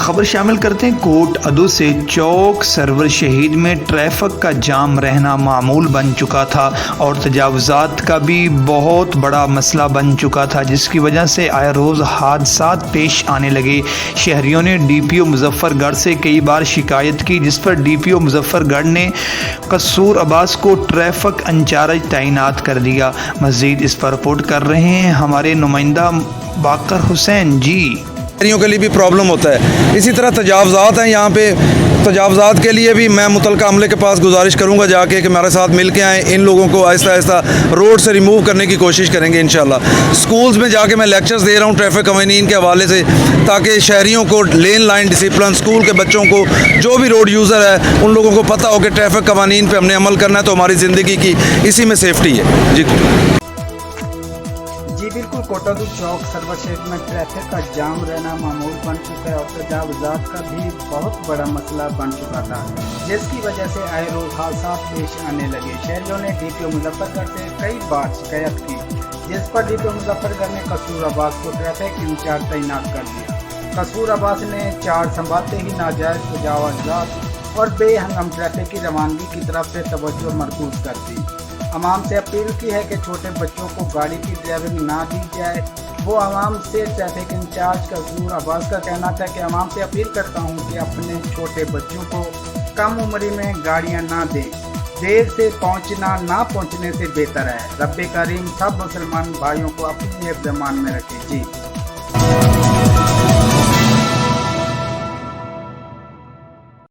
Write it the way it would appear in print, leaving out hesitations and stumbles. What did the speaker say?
خبر شامل کرتے ہیں کوٹ ادو سے چوک سرور شہید میں ٹریفک کا جام رہنا معمول بن چکا تھا اور تجاوزات کا بھی بہت بڑا مسئلہ بن چکا تھا، جس کی وجہ سے آئے روز حادثات پیش آنے لگے۔ شہریوں نے ڈی پی او مظفر گڑھ سے کئی بار شکایت کی، جس پر ڈی پی او مظفر گڑھ نے قصور عباس کو ٹریفک انچارج تعینات کر دیا۔ مزید اس پر رپورٹ کر رہے ہیں ہمارے نمائندہ باقر حسین جی۔ شہریوں کے لیے بھی پرابلم ہوتا ہے، اسی طرح تجاوزات ہیں یہاں پہ، تجاوزات کے لیے بھی میں متعلقہ عملے کے پاس گزارش کروں گا جا کے کہ میرے ساتھ مل کے آئیں، ان لوگوں کو آہستہ آہستہ روڈ سے ریموو کرنے کی کوشش کریں گے انشاءاللہ۔ سکولز میں جا کے میں لیکچرز دے رہا ہوں ٹریفک قوانین کے حوالے سے، تاکہ شہریوں کو لین لائن ڈسپلن، سکول کے بچوں کو، جو بھی روڈ یوزر ہے ان لوگوں کو پتہ ہو کہ ٹریفک قوانین پہ ہم نے عمل کرنا ہے تو ہماری زندگی کی اسی میں سیفٹی ہے۔ جی بالکل، کوٹ ادو چوک سرور شہید میں ٹریفک کا جام رہنا معمول بن چکا ہے اور تجاوزات کا بھی بہت بڑا مسئلہ بن چکا تھا، جس کی وجہ سے آئے روز حادثات پیش آنے لگے۔ شہریوں نے ڈی پی او مظفر گڑھ سے کئی بار شکایت کی، جس پر ڈی پی او مظفر گڑھ نے قصور عباس کو ٹریفک انچارج تعینات کر دیا۔ قصور عباس نے چارج سنبھالتے ہی ناجائز تجاوزات اور بے ہنگم ٹریفک کی روانگی کی طرف سے توجہ مرکوز کر دی۔ عوام سے اپیل کی ہے کہ چھوٹے بچوں کو گاڑی کی ڈرائیونگ نہ دی جائے۔ وہ عوام سے ٹریفک انچارج قصور عباس کا کہنا تھا کہ عوام سے اپیل کرتا ہوں کہ اپنے چھوٹے بچوں کو کم عمری میں گاڑیاں نہ دیں، دیر سے پہنچنا نہ پہنچنے سے بہتر ہے۔ رب کریم سب مسلمان بھائیوں کو اپنی حفظ امان میں رکھے۔ جی